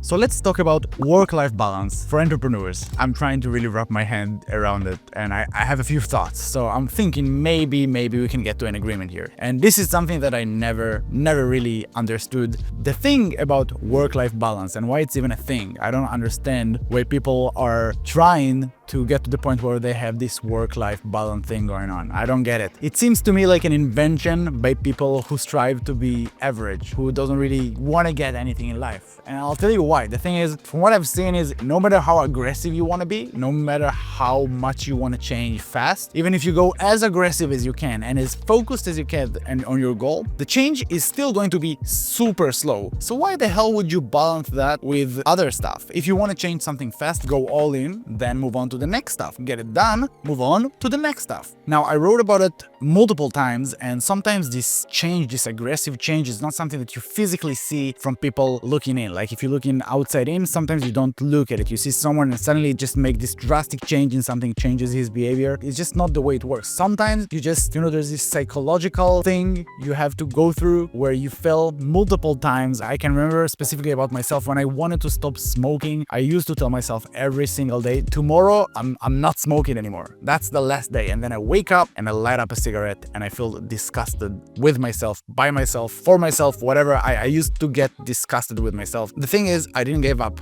So let's talk about work-life balance for entrepreneurs. I'm trying to really wrap my hand around it, and I have a few thoughts. So I'm thinking maybe we can get to an agreement here. And this is something that I never really understood. The thing about work-life balance and why it's even a thing, I don't understand why people are trying to get to the point where they have this work-life balance thing going on. I don't get it. It seems to me like an invention by people who strive to be average, who doesn't really want to get anything in life. And I'll tell you why. The thing is, from what I've seen is, no matter how aggressive you want to be, no matter how much you want to change fast, even if you go as aggressive as you can and as focused as you can and on your goal, the change is still going to be super slow. So why the hell would you balance that with other stuff? If you want to change something fast, go all in, then move on to the next stuff. Get it done, move on to the next stuff. Now, I wrote about it multiple times, and sometimes this change, this aggressive change, is not something that you physically see from people looking in. Like if you're looking outside in, sometimes you don't look at it. You see someone and suddenly just make this drastic change in something, changes his behavior. It's just not the way it works. Sometimes you just, there's this psychological thing you have to go through where you fail multiple times. I can remember specifically about myself when I wanted to stop smoking. I used to tell myself every single day, tomorrow I'm not smoking anymore. That's the last day. And then I wake up and I light up a cigarette and I feel disgusted with myself, by myself, for myself, whatever. I used to get disgusted with myself. The thing is, I didn't give up.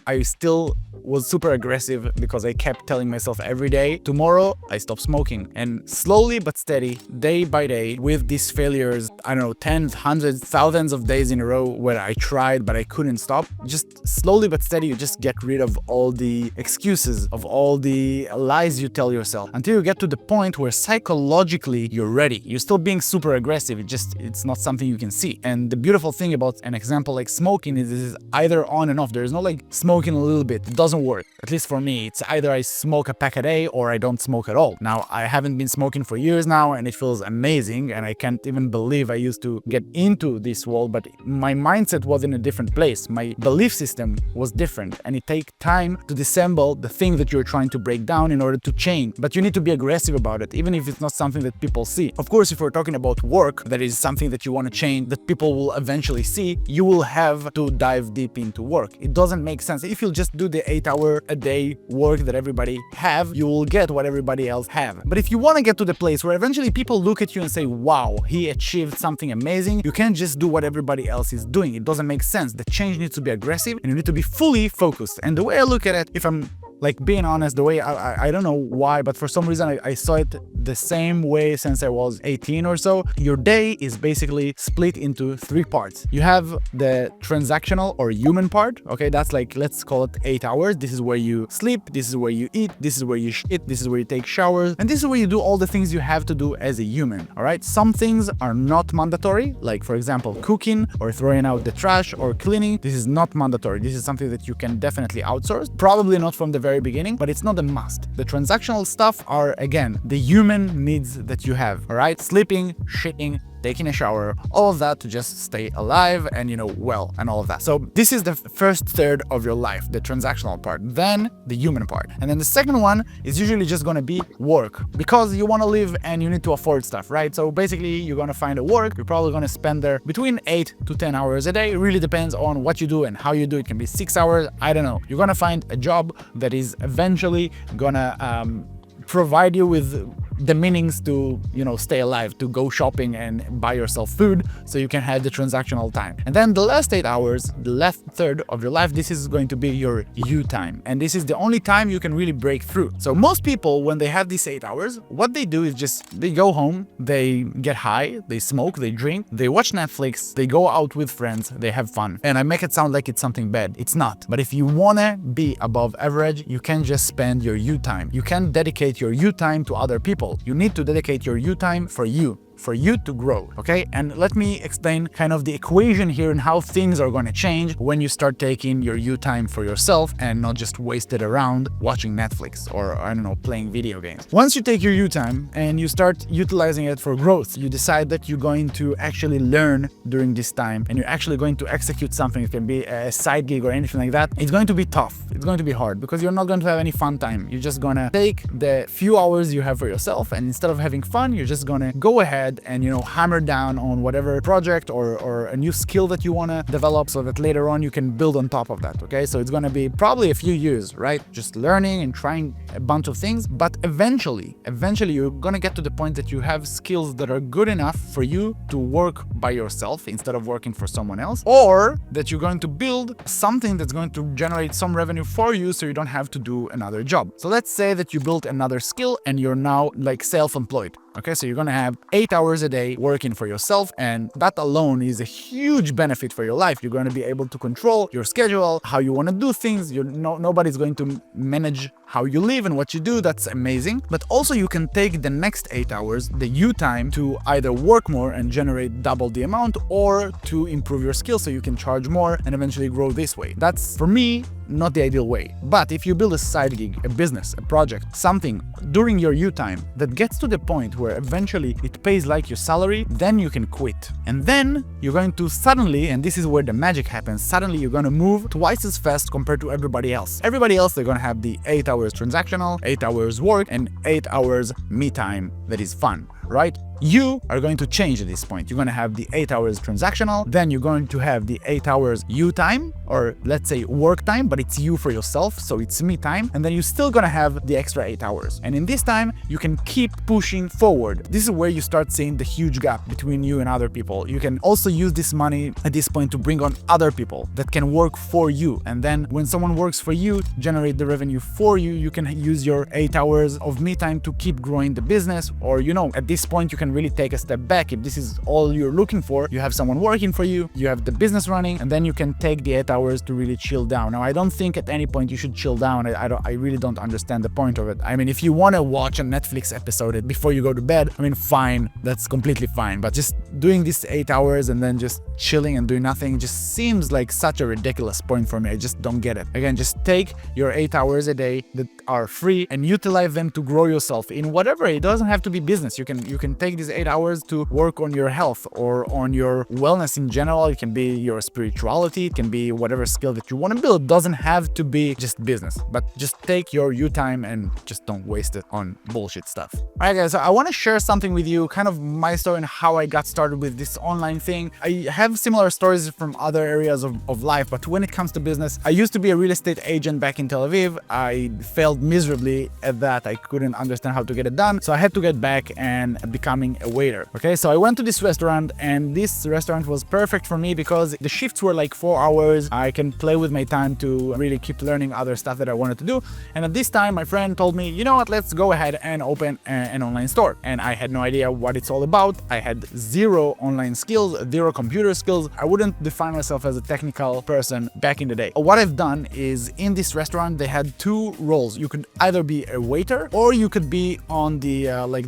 I still was super aggressive because I kept telling myself every day, tomorrow I stop smoking. And slowly but steady, day by day, with these failures, I don't know, tens, hundreds, thousands of days in a row where I tried but I couldn't stop, just slowly but steady you just get rid of all the excuses, of all the lies you tell yourself, until you get to the point where psychologically you're ready. You're still being super aggressive, it's not something you can see. And the beautiful thing about an example like smoking is it is either on and off. There's no like smoking a little bit. It doesn't work. At least for me, it's either I smoke a pack a day or I don't smoke at all. Now, I haven't been smoking for years now and it feels amazing, and I can't even believe I used to get into this world, but my mindset was in a different place. My belief system was different, and it takes time to disassemble the thing that you're trying to break down in order to change. But you need to be aggressive about it, even if it's not something that people see. Of course, if we're talking about work, that is something that you want to change, that people will eventually see, you will have to dive deep into work. It doesn't make sense. If you'll just do the 8-hour a day work that everybody have, you will get what everybody else have. But if you want to get to the place where eventually people look at you and say, wow, he achieved something amazing, you can't just do what everybody else is doing. It doesn't make sense. The change needs to be aggressive and you need to be fully focused. And the way I look at it, if I'm like being honest, the way I don't know why, but for some reason I saw it the same way since I was 18 or so. Your day is basically split into 3 parts. You have the transactional or human part. Okay, that's like, let's call it 8 hours. This is where you sleep, this is where you eat, this is where you shit, this is where you take showers, and this is where you do all the things you have to do as a human. All right, some things are not mandatory, like for example cooking or throwing out the trash or cleaning. This is not mandatory. This is something that you can definitely outsource, probably not from the very beginning, but it's not a must. The transactional stuff are, again, the human needs that you have. All right, sleeping, shitting, taking a shower, all of that to just stay alive and, well, and all of that. So this is the first third of your life, the transactional part, then the human part. And then the second one is usually just going to be work, because you want to live and you need to afford stuff, right? So basically you're going to find a work, you're probably going to spend there between 8 to 10 hours a day. It really depends on what you do and how you do it. It can be 6 hours, I don't know. You're going to find a job that is eventually going to provide you with the meanings to, stay alive, to go shopping and buy yourself food so you can have the transactional time. And then the last 8 hours, the last third of your life, this is going to be your you time. And this is the only time you can really break through. So most people, when they have these 8 hours, what they do is they go home, they get high, they smoke, they drink, they watch Netflix, they go out with friends, they have fun. And I make it sound like it's something bad. It's not. But if you wanna be above average, you can't just spend your you time. You can't dedicate your you time to other people. You need to dedicate your you time for you to grow, okay? And let me explain kind of the equation here and how things are going to change when you start taking your you time for yourself and not just waste it around watching Netflix or, I don't know, playing video games. Once you take your you time and you start utilizing it for growth, you decide that you're going to actually learn during this time and you're actually going to execute something. It can be a side gig or anything like that. It's going to be tough. It's going to be hard because you're not going to have any fun time. You're just going to take the few hours you have for yourself, and instead of having fun, you're just going to go ahead ahead and, hammer down on whatever project or a new skill that you want to develop so that later on you can build on top of that, okay? So it's going to be probably a few years, right? Just learning and trying a bunch of things, but eventually you're going to get to the point that you have skills that are good enough for you to work by yourself instead of working for someone else, or that you're going to build something that's going to generate some revenue for you so you don't have to do another job. So let's say that you built another skill and you're now like self-employed. Okay, so you're gonna have 8 hours a day working for yourself, and that alone is a huge benefit for your life. You're gonna be able to control your schedule, how you wanna do things. Nobody's going to manage how you live and what you do. That's amazing. But also you can take the next 8 hours, the you time, to either work more and generate double the amount, or to improve your skills so you can charge more and eventually grow this way. That's, for me, not the ideal way. But if you build a side gig, a business, a project, something during your you time that gets to the point where eventually it pays like your salary, then you can quit. And then you're going to suddenly, and this is where the magic happens, suddenly you're going to move twice as fast compared to everybody else. Everybody else, they're going to have the 8 hours transactional, 8 hours work, and 8 hours me time that is fun, right? You are going to change at this point. You're going to have the 8 hours transactional, then you're going to have the 8 hours you time, or let's say work time, but it's you for yourself, so it's me time, and then you're still going to have the extra 8 hours. And in this time, you can keep pushing forward. This is where you start seeing the huge gap between you and other people. You can also use this money at this point to bring on other people that can work for you. And then when someone works for you, generate the revenue for you, you can use your 8 hours of me time to keep growing the business. Or, at this point, you can really take a step back. If this is all you're looking for, you have someone working for you, you have the business running, and then you can take the 8 hours to really chill down. Now, I don't think at any point you should chill down. I really don't understand the point of it. I mean, if you want to watch a Netflix episode before you go to bed, fine, that's completely fine. But just doing this 8 hours and then just chilling and doing nothing just seems like such a ridiculous point for me. I just don't get it. Again, just take your 8 hours a day that are free and utilize them to grow yourself in whatever. It doesn't have to be business. You can take these 8 hours to work on your health or on your wellness in general. It can be your spirituality. It can be whatever skill that you want to build. It doesn't have to be just business, but just take your you time and just don't waste it on bullshit stuff. All right, guys, so I want to share something with you, kind of my story and how I got started with this online thing. I have similar stories from other areas of life, but when it comes to business, I used to be a real estate agent back in Tel Aviv. I failed miserably at that. I couldn't understand how to get it done, so I had to get back and becoming a waiter. Okay, so I went to this restaurant, and this restaurant was perfect for me because the shifts were like 4 hours. I can play with my time to really keep learning other stuff that I wanted to do. And at this time, my friend told me, you know what, let's go ahead and open an online store. And I had no idea what it's all about. I had zero online skills, zero computer skills. I wouldn't define myself as a technical person back in the day. What I've done is, in this restaurant, they had 2 roles. You could either be a waiter, or you could be on the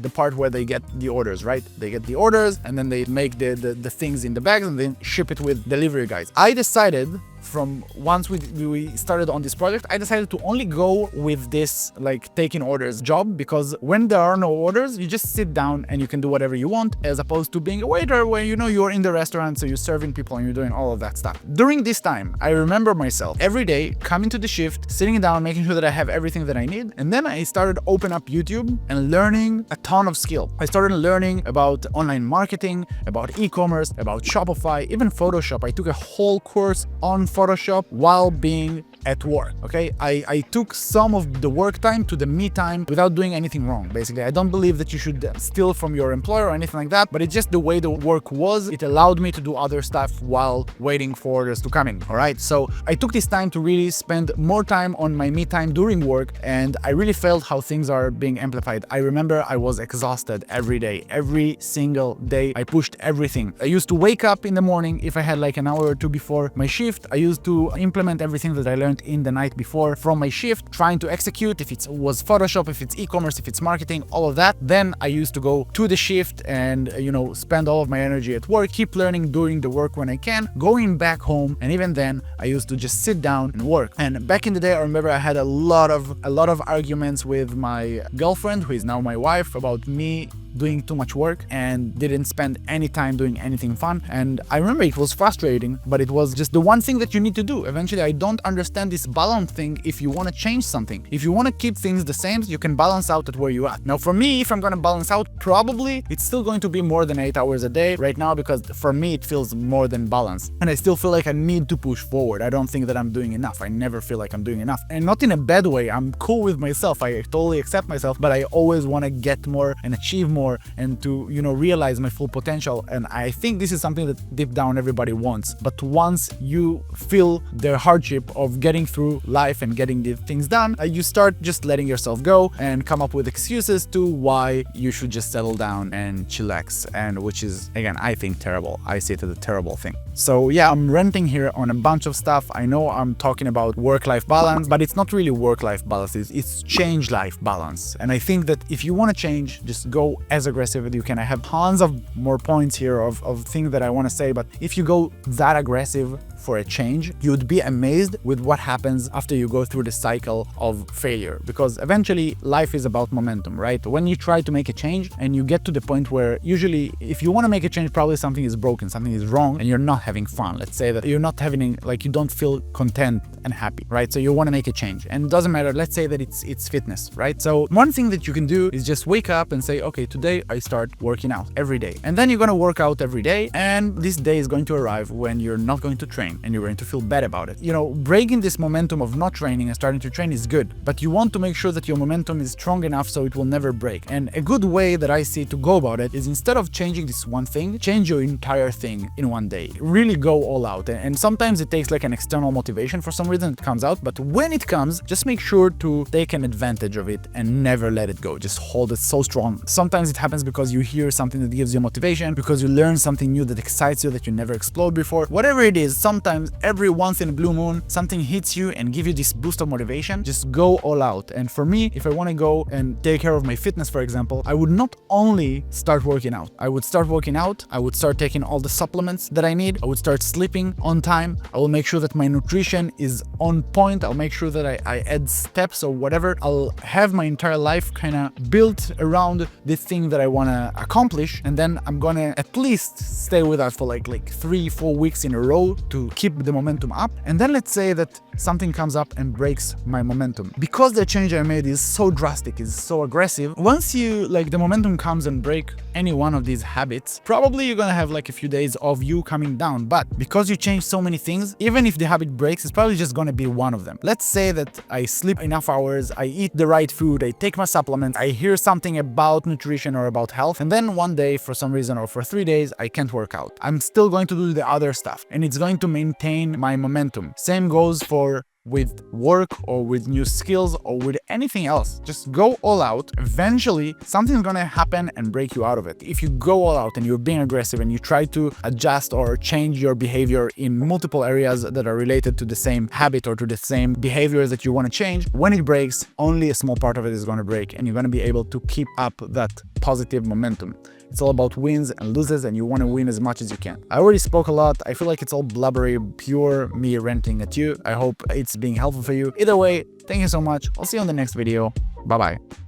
the part where they get the orders, right? They get the orders and then they make the things in the bags and then ship it with delivery guys. I decided, from once we started on this project, I decided to only go with this taking orders job, because when there are no orders, you just sit down and you can do whatever you want, as opposed to being a waiter where you're in the restaurant, so you're serving people and you're doing all of that stuff. During this time, I remember myself every day coming to the shift, sitting down, making sure that I have everything that I need, and then I started open up YouTube and learning a ton of skill. I started learning about online marketing, about e-commerce, about Shopify, even Photoshop. I took a whole course on Photoshop while being at work. Okay, I took some of the work time to the me time without doing anything wrong. Basically, I don't believe that you should steal from your employer or anything like that, but it's just the way the work was. It allowed me to do other stuff while waiting for orders to come in. All right, so I took this time to really spend more time on my me time during work, and I really felt how things are being amplified. I remember I was exhausted every day, every single day. I pushed everything. I used to wake up in the morning if I had an hour or two before my shift. I used to implement everything that I learned in the night before from my shift, trying to execute, if it was Photoshop, if it's e-commerce, if it's marketing, all of that. Then I used to go to the shift and spend all of my energy at work, keep learning during the work when I can, going back home, and even then I used to just sit down and work. And back in the day, I remember I had a lot of arguments with my girlfriend, who is now my wife, about me doing too much work and didn't spend any time doing anything fun. And I remember it was frustrating, but it was just the one thing that you need to do. Eventually, I don't understand this balance thing. If you want to change something, if you want to keep things the same, you can balance out at where you are. Now, for me, if I'm going to balance out, probably it's still going to be more than 8 hours a day right now, because for me, it feels more than balance. And I still feel like I need to push forward. I don't think that I'm doing enough. I never feel like I'm doing enough. And not in a bad way. I'm cool with myself. I totally accept myself, but I always want to get more and achieve more and to, realize my full potential. And I think this is something that deep down everybody wants. But once you feel the hardship of getting through life and getting the things done, you start just letting yourself go and come up with excuses to why you should just settle down and chillax, and which is, again, I think terrible. I see it as a terrible thing. So yeah, I'm ranting here on a bunch of stuff. I know I'm talking about work-life balance, but it's not really work-life balance, it's change-life balance. And I think that if you want to change, just go as aggressive as you can. I have tons of more points here of things that I want to say, but if you go that aggressive for a change, you'd be amazed with what happens after you go through the cycle of failure. Because eventually life is about momentum, right? When you try to make a change and you get to the point where usually if you want to make a change, probably something is broken, something is wrong, and you're not having fun. Let's say that you're not having, like, you don't feel content and happy, right? So you want to make a change, and it doesn't matter. Let's say that it's fitness, right? So one thing that you can do is just wake up and say, okay, today I start working out every day. And then you're going to work out every day, and this day is going to arrive when you're not going to train and you're going to feel bad about it. Breaking this momentum of not training and starting to train is good, but you want to make sure that your momentum is strong enough so it will never break. And a good way that I see to go about it is, instead of changing this one thing, change your entire thing in one day. Really go all out. And sometimes it takes like an external motivation. For some reason it comes out, but when it comes, just make sure to take an advantage of it and never let it go. Just hold it so strong. Sometimes it happens because you hear something that gives you motivation, because you learn something new that excites you that you never explored before. Whatever it is, sometimes every once in a blue moon, something hits you and give you this boost of motivation. Just go all out. And for me, if I want to go and take care of my fitness, for example, I would not only start working out. I would start working out. I would start taking all the supplements that I need. I would start sleeping on time. I will make sure that my nutrition is on point. I'll make sure that I add steps or whatever. I'll have my entire life kind of built around this thing that I want to accomplish. And then I'm going to at least stay with that for like 3-4 weeks in a row to keep the momentum up. And then let's say that something comes up and breaks my momentum. Because the change I made is so drastic, is so aggressive, once you, the momentum comes and break any one of these habits, probably you're gonna have a few days of you coming down. But because you change so many things, even if the habit breaks, it's probably just gonna be one of them. Let's say that I sleep enough hours, I eat the right food, I take my supplements, I hear something about nutrition or about health, and then one day, for some reason, or for 3 days, I can't work out. I'm still going to do the other stuff, and it's going to maintain my momentum. Same goes for with work or with new skills or with anything else. Just go all out. Eventually, something's gonna happen and break you out of it. If you go all out and you're being aggressive and you try to adjust or change your behavior in multiple areas that are related to the same habit or to the same behaviors that you want to change, when it breaks, only a small part of it is going to break, and you're going to be able to keep up that positive momentum. It's all about wins and loses, and you want to win as much as you can. I already spoke a lot. I feel like it's all blubbery, pure me ranting at you. I hope it's being helpful for you. Either way, thank you so much. I'll see you on the next video. Bye-bye.